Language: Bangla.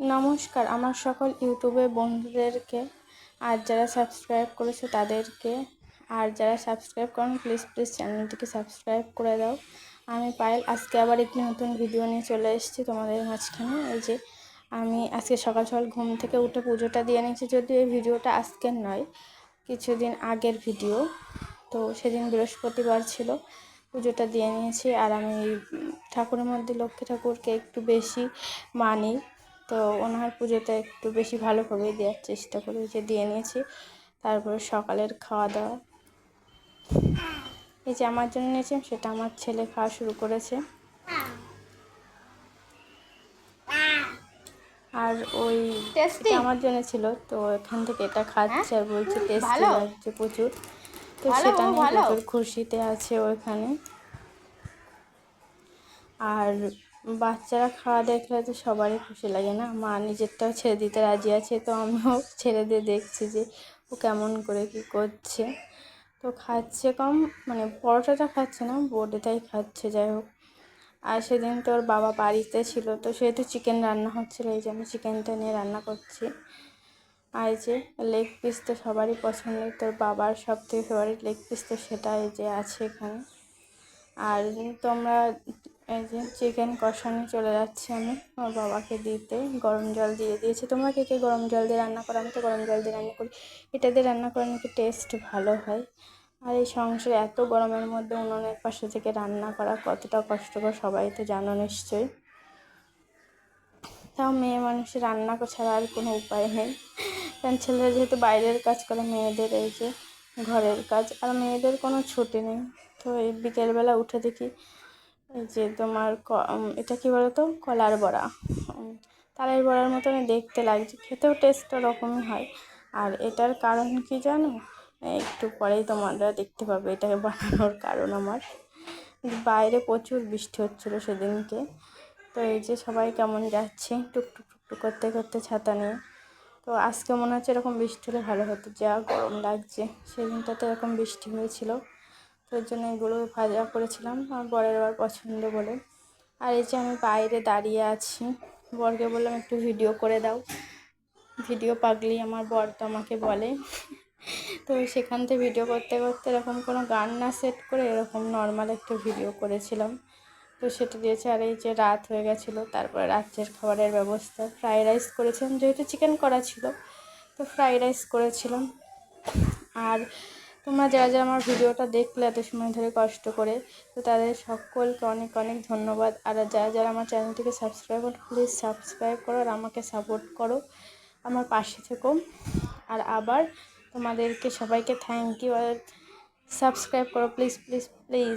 নমস্কার আমার সকল ইউটিউবে বন্ধুদেরকে, আর যারা সাবস্ক্রাইব করেছে তাদেরকে, আর যারা সাবস্ক্রাইব করেন প্লিজ চ্যানেলটিকে সাবস্ক্রাইব করে দাও। আমি পায়েল আজকে আবার একটি নতুন ভিডিও নিয়ে চলে এসেছি তোমাদের মাঝখানে। এই যে আমি আজকে সকাল সকাল ঘুম থেকে উঠে পুজোটা দিয়ে নিয়েছি, যদিও এই ভিডিওটা আজকের নয়, কিছুদিন আগের ভিডিও। তো সেদিন বৃহস্পতিবার ছিল, পুজোটা দিয়ে নিয়েছি। আর আমি ঠাকুরের মধ্যে লক্ষ্মী ঠাকুরকে একটু বেশি মানি, তো ওনার পুজোটা একটু বেশি ভালোভাবে দেওয়ার চেষ্টা করি, যে দিয়ে নিয়েছি। তারপরে সকালের খাওয়া দাওয়া এই যে আমার জন্য নিয়েছি, সেটা আমার ছেলে খাওয়া শুরু করেছে। আর ওই এটা আমার জন্য ছিল, তো এখান থেকে এটা খাচ্ছে আর বলছে টেস্টি লাগছে প্রচুর। তো সেটা নিয়ে প্রচুর খুশিতে আছে ওইখানে। আর বাচ্চারা খাওয়া দেখলে তো সবারই খুশি লাগে না, মা নিজেরটাও ছেড়ে দিতে রাজি আছে, তো আমিও ছেড়ে দিয়ে দেখছি যে ও কেমন করে কী করছে। তো খাচ্ছে কম, মানে পরোটাটা খাচ্ছে না, বোর্ডেটাই খাচ্ছে, যাই হোক। আর সেদিন তোর বাবা বাড়িতে ছিল, তো সেহেতু চিকেন রান্না হচ্ছিলো, এই যে আমি চিকেনটা নিয়ে রান্না করছি। আর এই যে লেগ পিস তো সবারই পছন্দের, তোর বাবার সবথেকে ফেভারিট লেগ পিস, তো সেটা এই যে আছে এখানে। আর তোমরা এই যে চিকেন কষানো চলে যাচ্ছি আমি আমার বাবাকে দিতে, গরম জল দিয়ে দিয়েছি। তোমরা কে কে গরম জল দিয়ে রান্না করো? আমি তো গরম জল দিয়ে রান্না করি, এটা দিয়ে রান্না করে নাকি টেস্ট ভালো হয়। আর এই সংসারে এত গরমের মধ্যে উনুনের পাশে থেকে রান্না করা কতটা কষ্টকর সবাই তো জানো নিশ্চয়ই। তাও মেয়ে মানুষের রান্না ছাড়া আর কোনো উপায় নেই, কারণ ছেলেরা যেহেতু বাইরের কাজ করে, মেয়েদের এই যে ঘরের কাজ, আর মেয়েদের কোনো ছুটি নেই। তো এই বিকেলবেলা উঠে দেখি এই যে তোমার এটা কী বলো তো, কলার বড়া, তালের বড়ার মতনই দেখতে লাগছে, খেতেও টেস্ট ওরকমই হয়। আর এটার কারণ কি জানো? একটু পরেই তোমরা দেখতে পাবে এটাকে বানানোর কারণ আমার। বাইরে প্রচুর বৃষ্টি হচ্ছিলো সেদিনকে, তো এই যে সবাই কেমন যাচ্ছে টুকটুক টুকটুক করতে করতে ছাতা নিয়ে। তো আজকে মনে হচ্ছে এরকম বৃষ্টি হলে ভালো হতো, যা গরম লাগছে। সেদিনটাতে এরকম বৃষ্টি হয়েছিল, তো ওর জন্য এগুলো ভাজা করেছিলাম, আমার বরের আবার পছন্দ বলে। আর এই যে আমি বাইরে দাঁড়িয়ে আছি, বরকে বললাম একটু ভিডিও করে দাও, ভিডিও পাগলি আমার বর তো আমাকে বলে। তো সেখান থেকে ভিডিও করতে করতে এরকম কোনো গান না সেট করে এরকম নর্মাল একটা ভিডিও করেছিলাম, তো সেটা দিয়েছে। আর এই যে রাত হয়ে গেছিলো, তারপরে রাত্রের খাবারের ব্যবস্থা, ফ্রাইড রাইস করেছিলাম, যেহেতু চিকেন করা ছিল তো ফ্রাইড রাইস করেছিলাম। আর তোমরা যারা যারা আমার ভিডিওটা দেখলে এত সময় ধরে কষ্ট করে, তো তাদের সকলকে অনেক অনেক ধন্যবাদ। আর যারা যারা আমার চ্যানেলটিকে সাবস্ক্রাইব করো প্লিজ সাবস্ক্রাইব করো, আর আমাকে সাপোর্ট করো, আমার পাশে থেকো। আর আবার তোমাদেরকে সবাইকে থ্যাংক ইউ, আর সাবস্ক্রাইব করো প্লিজ প্লিজ প্লিজ।